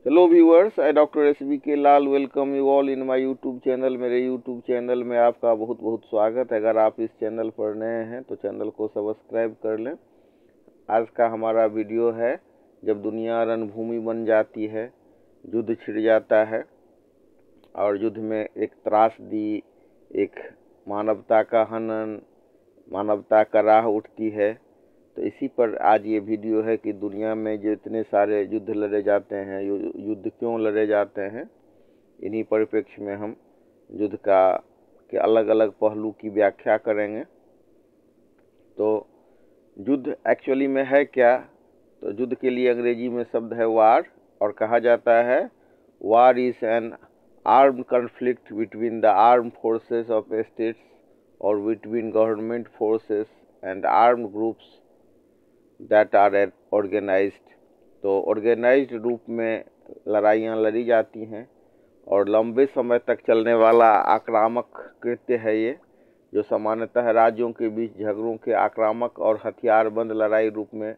Hello viewers, I doctor SBK Lal welcome you all in my YouTube channel. मेरे YouTube channel में आपका बहुत बहुत स्वागत है। अगर आप इस चैनल पर नए हैं तो चैनल को सब्सक्राइब कर लें। आज का हमारा वीडियो है, जब दुनिया रणभूमि बन जाती है, युद्ध छिड़ जाता है और युद्ध में एक त्रासदी, एक मानवता का हनन, मानवता का राह उठती है। तो इसी पर आज ये वीडियो है कि दुनिया में जो इतने सारे युद्ध लड़े जाते हैं, युद्ध क्यों लड़े जाते हैं। इन्हीं परिप्रेक्ष्य में हम युद्ध के अलग अलग पहलू की व्याख्या करेंगे। तो युद्ध एक्चुअली में है क्या? तो युद्ध के लिए अंग्रेजी में शब्द है वार, और कहा जाता है war is an armed conflict between the arm forces of states और between government forces and armed groups that are organised. तो ऑर्गेनाइज्ड रूप में लड़ाइयाँ लड़ी जाती हैं और लंबे समय तक चलने वाला आक्रामक कृत्य है ये, जो सामान्यतः राज्यों के बीच झगड़ों के आक्रामक और हथियारबंद लड़ाई रूप में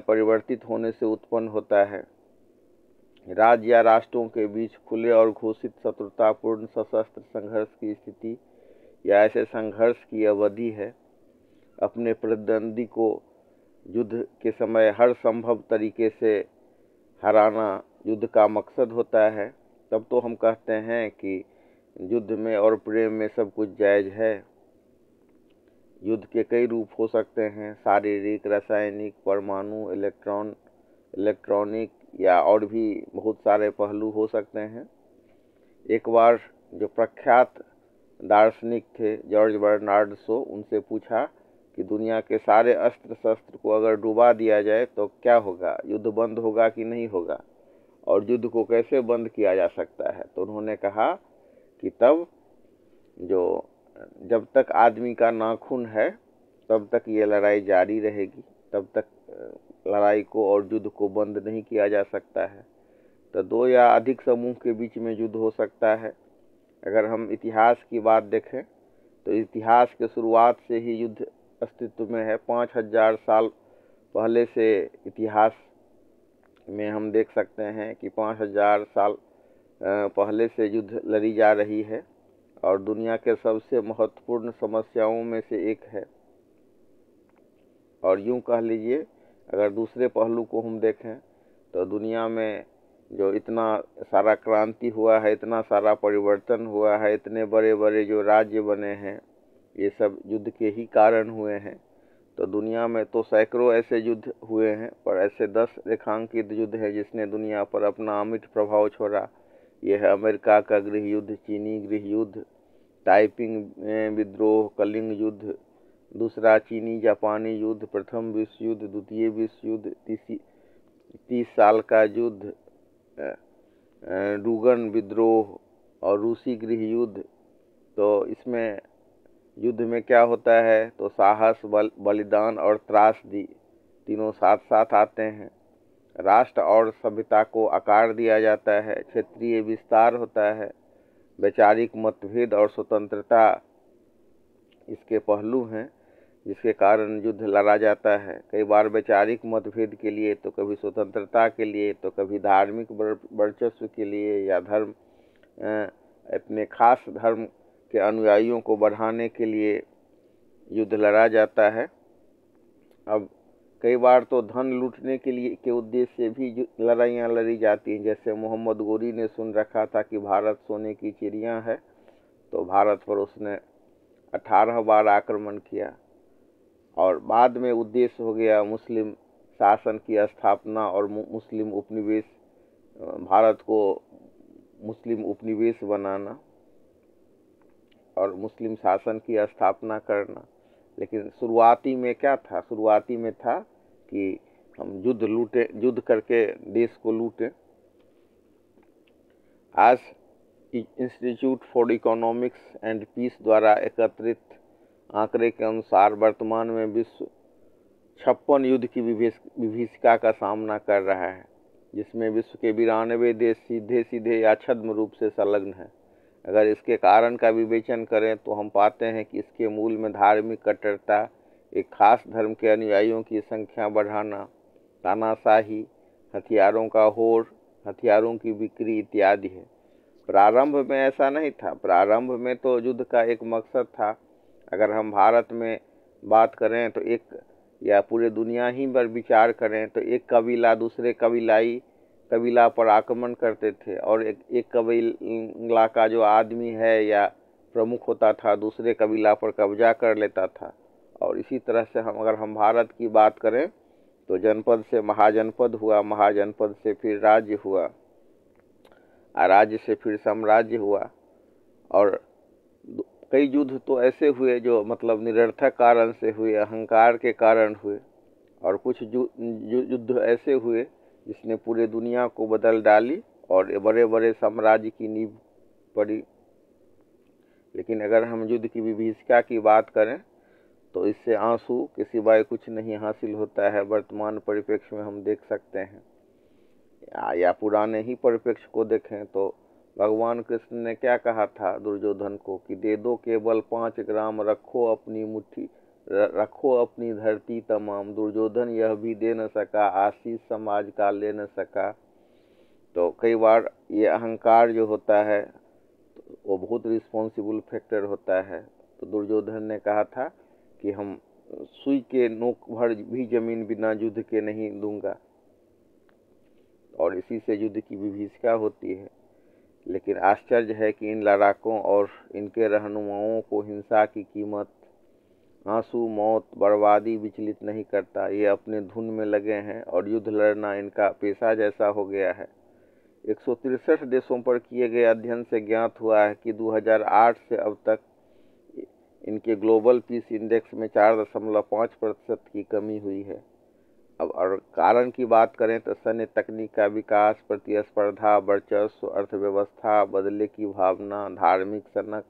परिवर्तित होने से उत्पन्न होता है। राज्य या राष्ट्रों के बीच खुले और घोषित शत्रुतापूर्ण सशस्त्र संघर्ष की स्थिति या ऐसे संघर्ष की अवधि है। अपने प्रतिद्वंदी को युद्ध के समय हर संभव तरीके से हराना युद्ध का मकसद होता है। तब तो हम कहते हैं कि युद्ध में और प्रेम में सब कुछ जायज है। युद्ध के कई रूप हो सकते हैं, शारीरिक, रासायनिक, परमाणु, इलेक्ट्रॉनिक या और भी बहुत सारे पहलू हो सकते हैं। एक बार जो प्रख्यात दार्शनिक थे जॉर्ज बर्नार्ड शो, उनसे पूछा कि दुनिया के सारे अस्त्र शस्त्र को अगर डुबा दिया जाए तो क्या होगा, युद्ध बंद होगा कि नहीं होगा, और युद्ध को कैसे बंद किया जा सकता है। तो उन्होंने कहा कि जब तक आदमी का नाखून है तब तक ये लड़ाई जारी रहेगी, तब तक लड़ाई को और युद्ध को बंद नहीं किया जा सकता है। तो दो या अधिक समूह के बीच में युद्ध हो सकता है। अगर हम इतिहास की बात देखें तो इतिहास के शुरुआत से ही युद्ध अस्तित्व में है। 5000 साल पहले से इतिहास में हम देख सकते हैं कि 5000 साल पहले से युद्ध लड़ी जा रही है और दुनिया के सबसे महत्वपूर्ण समस्याओं में से एक है। और यूं कह लीजिए, अगर दूसरे पहलू को हम देखें तो दुनिया में जो इतना सारा क्रांति हुआ है, इतना सारा परिवर्तन हुआ है, इतने बड़े बड़े जो राज्य बने हैं, ये सब युद्ध के ही कारण हुए हैं। तो दुनिया में तो सैकड़ों ऐसे युद्ध हुए हैं, पर ऐसे 10 रेखांकित युद्ध है जिसने दुनिया पर अपना अमिट प्रभाव छोड़ा। ये है अमेरिका का गृह युद्ध, चीनी गृह युद्ध, ताइपिंग विद्रोह, कलिंग युद्ध, दूसरा चीनी जापानी युद्ध, प्रथम विश्व युद्ध, द्वितीय विश्व युद्ध, 30 साल का युद्ध, डूगन विद्रोह और रूसी गृह युद्ध। तो इसमें युद्ध में क्या होता है, तो साहस, बलिदान और त्रासदी तीनों साथ साथ आते हैं। राष्ट्र और सभ्यता को आकार दिया जाता है, क्षेत्रीय विस्तार होता है, वैचारिक मतभेद और स्वतंत्रता इसके पहलू हैं जिसके कारण युद्ध लड़ा जाता है। कई बार वैचारिक मतभेद के लिए, तो कभी स्वतंत्रता के लिए, तो कभी धार्मिक वर्चस्व के लिए, या अपने खास धर्म के अनुयायियों को बढ़ाने के लिए युद्ध लड़ा जाता है। अब कई बार तो धन लूटने के उद्देश्य से भी लड़ाइयाँ लड़ी जाती हैं। जैसे मोहम्मद गोरी ने सुन रखा था कि भारत सोने की चिड़िया है, तो भारत पर उसने 18 बार आक्रमण किया, और बाद में उद्देश्य हो गया मुस्लिम शासन की स्थापना और मुस्लिम उपनिवेश, भारत को मुस्लिम उपनिवेश बनाना और मुस्लिम शासन की स्थापना करना। लेकिन शुरुआती में क्या था? शुरुआती में था कि हम युद्ध करके देश को लूटें। आज institute for economics and peace द्वारा एकत्रित आंकड़े के अनुसार वर्तमान में विश्व 56 युद्ध की विभीषिका का सामना कर रहा है, जिसमें विश्व के 92 देश सीधे सीधे या छद्म रूप से संलग्न हैं। अगर इसके कारण का विवेचन करें तो हम पाते हैं कि इसके मूल में धार्मिक कट्टरता, एक खास धर्म के अनुयायियों की संख्या बढ़ाना, तानाशाही, हथियारों का होड़, हथियारों की बिक्री इत्यादि है। प्रारंभ में ऐसा नहीं था। प्रारंभ में तो युद्ध का एक मकसद था। अगर हम भारत में बात करें तो एक, या पूरे दुनिया ही पर विचार करें तो एक कबीला दूसरे कबीला पर आक्रमण करते थे, और एक कबीला का जो आदमी है या प्रमुख होता था दूसरे कबीला पर कब्जा कर लेता था। और इसी तरह से अगर हम भारत की बात करें तो जनपद से महाजनपद हुआ, महाजनपद से फिर राज्य हुआ, राज्य से फिर साम्राज्य हुआ। और कई युद्ध तो ऐसे हुए जो मतलब निरर्थक कारण से हुए, अहंकार के कारण हुए, और कुछ युद्ध ऐसे हुए जिसने पूरे दुनिया को बदल डाली और बड़े बड़े साम्राज्य की नींव पड़ी। लेकिन अगर हम युद्ध की विभीषिका की बात करें तो इससे आंसू के सिवाय कुछ नहीं हासिल होता है। वर्तमान परिप्रेक्ष्य में हम देख सकते हैं, या पुराने ही परिप्रेक्ष्य को देखें तो भगवान कृष्ण ने क्या कहा था दुर्योधन को कि दे दो केवल 5 ग्राम, रखो अपनी मुट्ठी, रखो अपनी धरती तमाम। दुर्योधन यह भी दे न सका, आशीष समाज का ले न सका। तो कई बार ये अहंकार जो होता है वो बहुत रिस्पॉन्सिबल फैक्टर होता है। तो दुर्योधन ने कहा था कि हम सुई के नोक भर भी जमीन बिना युद्ध के नहीं दूंगा, और इसी से युद्ध की विभीषिका होती है। लेकिन आश्चर्य है कि इन लड़ाकों और इनके रहनुमाओं को हिंसा की कीमत, आंसू, मौत, बर्बादी विचलित नहीं करता। ये अपने धुन में लगे हैं और युद्ध लड़ना इनका पेशा जैसा हो गया है। 163 देशों पर किए गए अध्ययन से ज्ञात हुआ है कि 2008 से अब तक इनके ग्लोबल पीस इंडेक्स में 4.5% की कमी हुई है। अब और कारण की बात करें तो सैन्य तकनीक का विकास, प्रतिस्पर्धा, वर्चस्व, अर्थव्यवस्था बदले की भावना, धार्मिक सनक,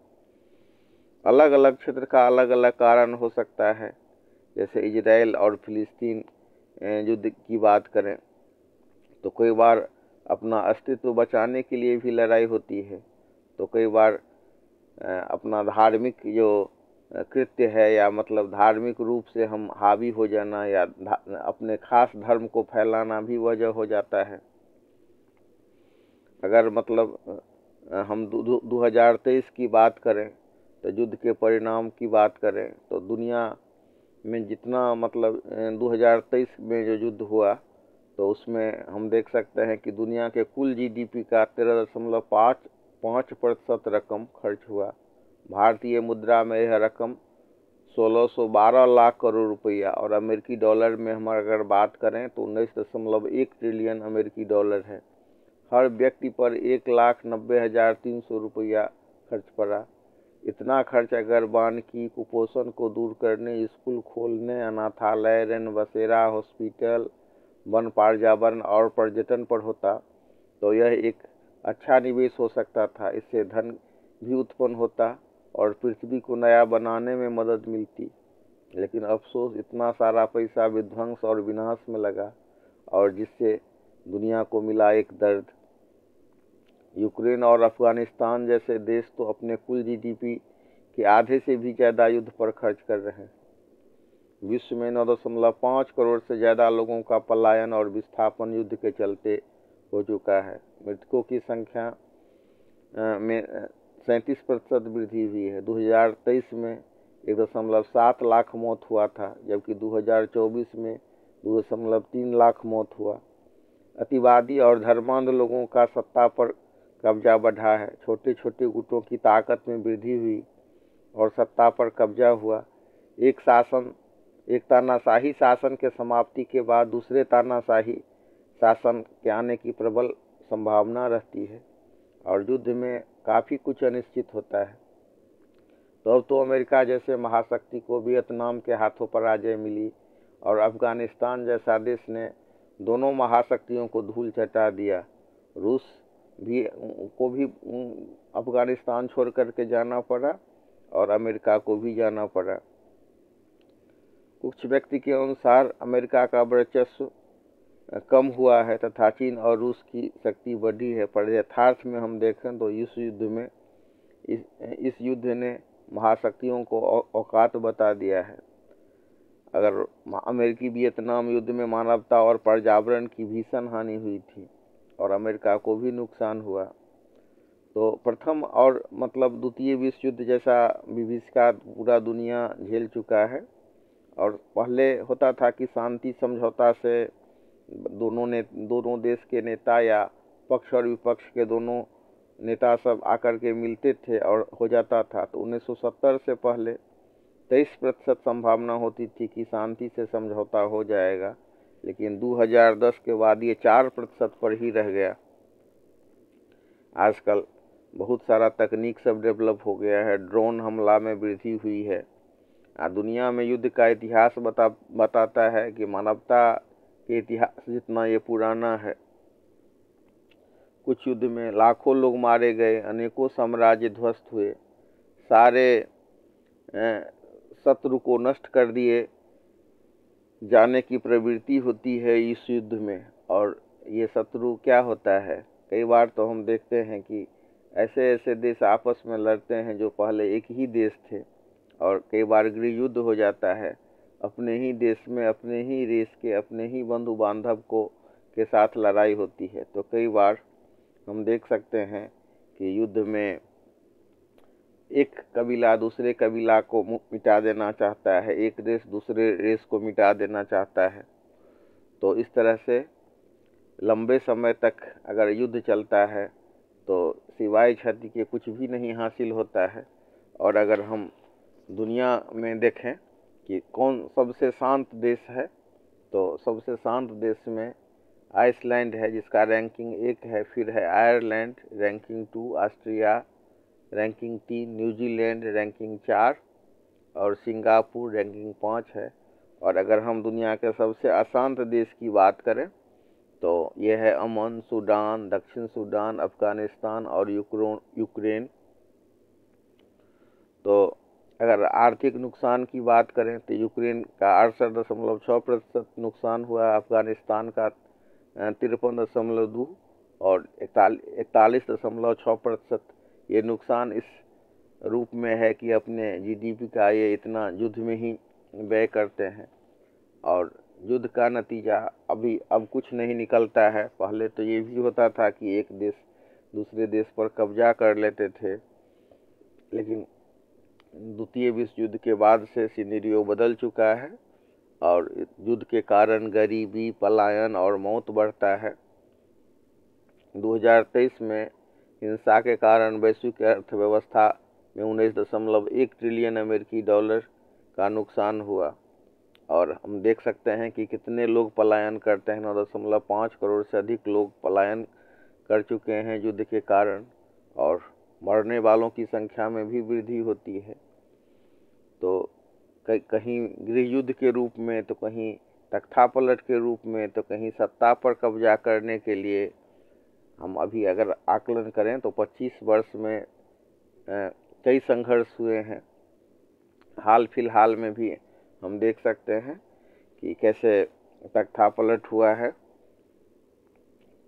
अलग अलग क्षेत्र का अलग अलग कारण हो सकता है। जैसे इजराइल और फिलिस्तीन युद्ध की बात करें तो कई बार अपना अस्तित्व बचाने के लिए भी लड़ाई होती है, तो कई बार अपना धार्मिक जो कृत्य है या मतलब धार्मिक रूप से हम हावी हो जाना या अपने खास धर्म को फैलाना भी वजह हो जाता है। अगर मतलब हम 2023 की बात करें तो युद्ध के परिणाम की बात करें तो दुनिया में जितना मतलब 2023 में जो युद्ध हुआ तो उसमें हम देख सकते हैं कि दुनिया के कुल जीडीपी का 13.5% रकम खर्च हुआ। भारतीय मुद्रा में यह रकम 1612 लाख करोड़ रुपया, और अमेरिकी डॉलर में हम अगर बात करें तो 19.1 ट्रिलियन अमेरिकी डॉलर है। हर व्यक्ति पर 1,90,300 रुपया खर्च पड़ा। इतना खर्च अगर वानिकी, कुपोषण को दूर करने, स्कूल खोलने, अनाथालय, रेन बसेरा, हॉस्पिटल, वन पर्यावरण और पर्यटन पर होता तो यह एक अच्छा निवेश हो सकता था। इससे धन भी उत्पन्न होता और पृथ्वी को नया बनाने में मदद मिलती। लेकिन अफसोस इतना सारा पैसा विध्वंस और विनाश में लगा, और जिससे दुनिया को मिला एक दर्द। यूक्रेन और अफगानिस्तान जैसे देश तो अपने कुल जीडीपी के आधे से भी ज़्यादा युद्ध पर खर्च कर रहे हैं। विश्व में 9.5 करोड़ से ज़्यादा लोगों का पलायन और विस्थापन युद्ध के चलते हो चुका है। मृतकों की संख्या में 37% वृद्धि हुई है। 2023 में 1.7 लाख मौत हुआ था, जबकि 2024 में 2.3 लाख मौत हुआ। अतिवादी और धर्मांध लोगों का सत्ता पर कब्जा बढ़ा है। छोटे छोटे गुटों की ताकत में वृद्धि हुई और सत्ता पर कब्जा हुआ। एक तानाशाही शासन के समाप्ति के बाद दूसरे तानाशाही शासन के आने की प्रबल संभावना रहती है, और युद्ध में काफ़ी कुछ अनिश्चित होता है। तो अब तो अमेरिका जैसे महाशक्ति को वियतनाम के हाथों पराजय मिली, और अफगानिस्तान जैसा देश ने दोनों महाशक्तियों को धूल चटा दिया। रूस को भी अफगानिस्तान छोड़ करके जाना पड़ा और अमेरिका को भी जाना पड़ा। कुछ व्यक्ति के अनुसार अमेरिका का वर्चस्व कम हुआ है तथा चीन और रूस की शक्ति बढ़ी है, पर यथार्थ में हम देखें तो इस युद्ध ने महाशक्तियों को औकात बता दिया है। अगर अमेरिकी वियतनाम युद्ध में मानवता और पर्यावरण की भीषण हानि हुई थी, और अमेरिका को भी नुकसान हुआ। तो प्रथम और मतलब द्वितीय विश्व युद्ध जैसा विभीषिका पूरा दुनिया झेल चुका है। और पहले होता था कि शांति समझौता से दोनों देश के नेता या पक्ष और विपक्ष के दोनों नेता सब आकर के मिलते थे और हो जाता था। तो 1970 से पहले 23% संभावना होती थी कि शांति से समझौता हो जाएगा, लेकिन 2010 के बाद ये 4% पर ही रह गया। आजकल बहुत सारा तकनीक सब डेवलप हो गया है, ड्रोन हमला में वृद्धि हुई है। दुनिया में युद्ध का इतिहास बताता है कि मानवता के इतिहास जितना ये पुराना है। कुछ युद्ध में लाखों लोग मारे गए, अनेकों साम्राज्य ध्वस्त हुए, सारे शत्रु को नष्ट कर दिए जाने की प्रवृत्ति होती है इस युद्ध में। और ये शत्रु क्या होता है, कई बार तो हम देखते हैं कि ऐसे ऐसे देश आपस में लड़ते हैं जो पहले एक ही देश थे, और कई बार गृह युद्ध हो जाता है अपने ही देश में, अपने ही देश के अपने ही बंधु बांधव के साथ लड़ाई होती है। तो कई बार हम देख सकते हैं कि युद्ध में एक कबीला दूसरे कबीला को मिटा देना चाहता है, एक देश दूसरे देश को मिटा देना चाहता है। तो इस तरह से लंबे समय तक अगर युद्ध चलता है तो सिवाय क्षति के कुछ भी नहीं हासिल होता है। और अगर हम दुनिया में देखें कि कौन सबसे शांत देश है, तो सबसे शांत देश में आइसलैंड है जिसका रैंकिंग 1 है, फिर है Ireland ranking 2, Austria ranking 3, New Zealand ranking 4 और सिंगापुर रैंकिंग 5 है। और अगर हम दुनिया के सबसे अशांत देश की बात करें तो यह है अमन, सूडान, दक्षिण सूडान, अफगानिस्तान और यूक्रेन। तो अगर आर्थिक नुकसान की बात करें तो यूक्रेन का 68.6% नुकसान हुआ, अफगानिस्तान का 53.2 और 41.6% ये नुकसान इस रूप में है कि अपने जीडीपी का ये इतना युद्ध में ही व्यय करते हैं। और युद्ध का नतीजा अब कुछ नहीं निकलता है। पहले तो ये भी होता था कि एक देश दूसरे देश पर कब्जा कर लेते थे, लेकिन द्वितीय विश्व युद्ध के बाद से सिनेरियो बदल चुका है और युद्ध के कारण गरीबी, पलायन और मौत बढ़ता है। 2023 में हिंसा के कारण वैश्विक अर्थव्यवस्था में 19.1 ट्रिलियन अमेरिकी डॉलर का नुकसान हुआ। और हम देख सकते हैं कि कितने लोग पलायन करते हैं, 9.5 करोड़ से अधिक लोग पलायन कर चुके हैं युद्ध के कारण, और मरने वालों की संख्या में भी वृद्धि होती है। तो कहीं गृह युद्ध के रूप में, तो कहीं तख्तापलट के रूप में, तो कहीं सत्ता पर कब्जा करने के लिए हम अभी अगर आकलन करें तो 25 वर्ष में कई संघर्ष हुए हैं। हाल फिलहाल में भी हम देख सकते हैं कि कैसे तख्तापलट हुआ है।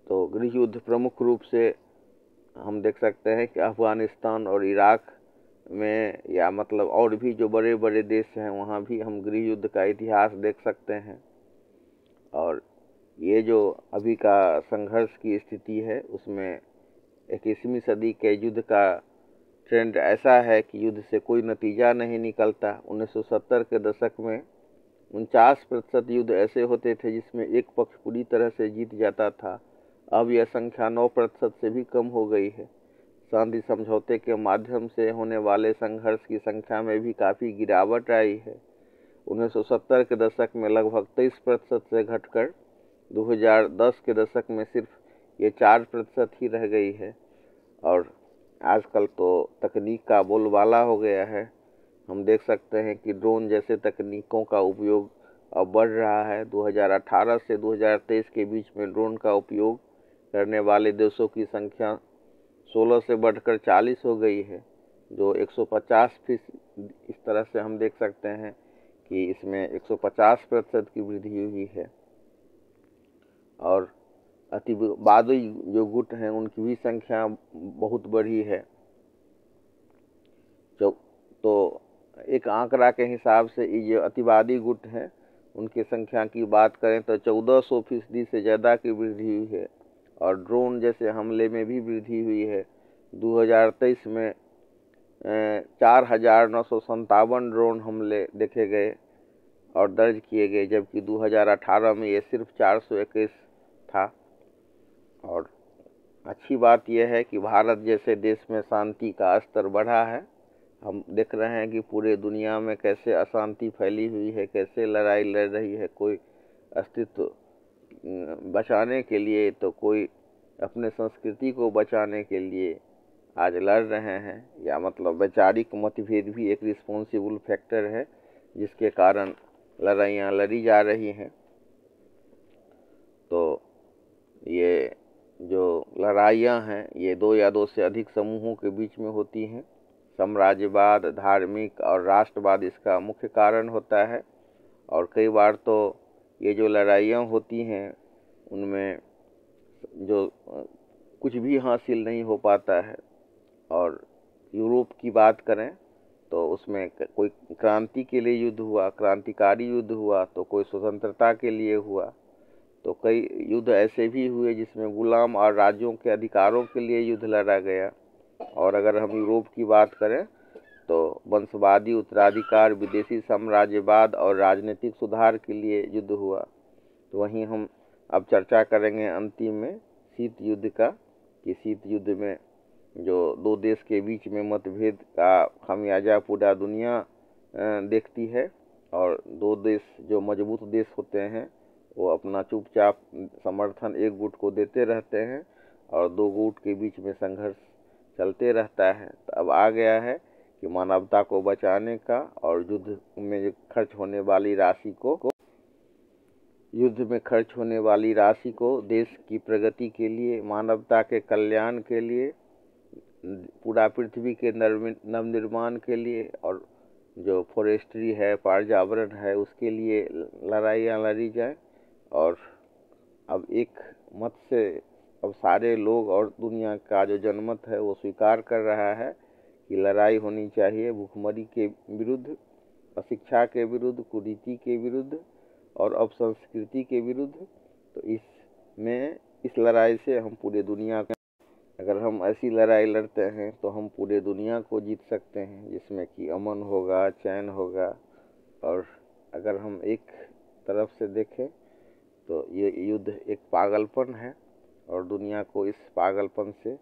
तो गृह युद्ध प्रमुख रूप से हम देख सकते हैं कि अफगानिस्तान और इराक में, या मतलब और भी जो बड़े बड़े देश हैं वहाँ भी हम गृह युद्ध का इतिहास देख सकते हैं। और ये जो अभी का संघर्ष की स्थिति है उसमें 21वीं सदी के युद्ध का ट्रेंड ऐसा है कि युद्ध से कोई नतीजा नहीं निकलता। 1970 के दशक में 49% युद्ध ऐसे होते थे जिसमें एक पक्ष पूरी तरह से जीत जाता था। अब यह संख्या 9% से भी कम हो गई है। शांति समझौते के माध्यम से होने वाले संघर्ष की संख्या में भी काफ़ी गिरावट आई है। 1970 के दशक में लगभग 23% से घटकर 2010 के दशक में सिर्फ ये 4% ही रह गई है। और आजकल तो तकनीक का बोलबाला हो गया है। हम देख सकते हैं कि ड्रोन जैसे तकनीकों का उपयोग अब बढ़ रहा है। 2018 से 2023 के बीच में ड्रोन का उपयोग करने वाले देशों की संख्या 16 से बढ़कर 40 हो गई है, जो 150%। इस तरह से हम देख सकते हैं कि इसमें 150% की वृद्धि हुई है। और अतिवादी जो गुट हैं उनकी भी संख्या बहुत बढ़ी है। तो एक आंकड़ा के हिसाब से ये जो अतिवादी गुट हैं उनकी संख्या की बात करें तो 1400% से ज़्यादा की वृद्धि हुई है। और ड्रोन जैसे हमले में भी वृद्धि हुई है। 2023 में 4,957 ड्रोन हमले देखे गए और दर्ज किए गए, जबकि 2018 में ये सिर्फ 421 था। और अच्छी बात यह है कि भारत जैसे देश में शांति का स्तर बढ़ा है। हम देख रहे हैं कि पूरे दुनिया में कैसे अशांति फैली हुई है, कैसे लड़ाई लड़ रही है, कोई अस्तित्व बचाने के लिए तो कोई अपने संस्कृति को बचाने के लिए आज लड़ रहे हैं। या मतलब वैचारिक मतभेद भी एक रिस्पॉन्सिबल फैक्टर है जिसके कारण लड़ाइयाँ लड़ी जा रही हैं। तो ये जो लड़ाइयाँ हैं ये दो या दो से अधिक समूहों के बीच में होती हैं। साम्राज्यवाद, धार्मिक और राष्ट्रवाद इसका मुख्य कारण होता है। और कई बार तो ये जो लड़ाइयाँ होती हैं उनमें जो कुछ भी हासिल नहीं हो पाता है। और यूरोप की बात करें तो उसमें कोई क्रांति के लिए युद्ध हुआ, क्रांतिकारी युद्ध हुआ, तो कोई स्वतंत्रता के लिए हुआ, तो कई युद्ध ऐसे भी हुए जिसमें गुलाम और राज्यों के अधिकारों के लिए युद्ध लड़ा गया। और अगर हम यूरोप की बात करें तो वंशवादी उत्तराधिकार, विदेशी साम्राज्यवाद और राजनीतिक सुधार के लिए युद्ध हुआ। तो वहीं हम अब चर्चा करेंगे अंतिम में शीत युद्ध का, कि शीत युद्ध में जो दो देश के बीच में मतभेद का खामियाजा पूरा दुनिया देखती है। और दो देश जो मजबूत देश होते हैं वो अपना चुपचाप समर्थन एक गुट को देते रहते हैं और दो गुट के बीच में संघर्ष चलते रहता है। तो अब आ गया है कि मानवता को बचाने का और युद्ध में खर्च होने वाली राशि को देश की प्रगति के लिए, मानवता के कल्याण के लिए, पूरा पृथ्वी के नवनिर्माण के लिए और जो फॉरेस्ट्री है, पर्यावरण है, उसके लिए लड़ाइयाँ लड़ी जाए। और अब एक मत से अब सारे लोग और दुनिया का जो जनमत है वो स्वीकार कर रहा है कि लड़ाई होनी चाहिए भूखमरी के विरुद्ध, अशिक्षा के विरुद्ध, कुरीति के विरुद्ध और अपसंस्कृति के विरुद्ध। तो इस लड़ाई से हम पूरे दुनिया को, अगर हम ऐसी लड़ाई लड़ते हैं तो हम पूरे दुनिया को जीत सकते हैं, जिसमें कि अमन होगा, चैन होगा। और अगर हम एक तरफ से देखें तो ये युद्ध एक पागलपन है और दुनिया को इस पागलपन से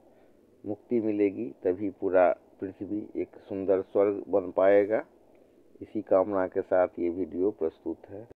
मुक्ति मिलेगी, तभी पूरा पृथ्वी एक सुंदर स्वर्ग बन पाएगा। इसी कामना के साथ ये वीडियो प्रस्तुत है।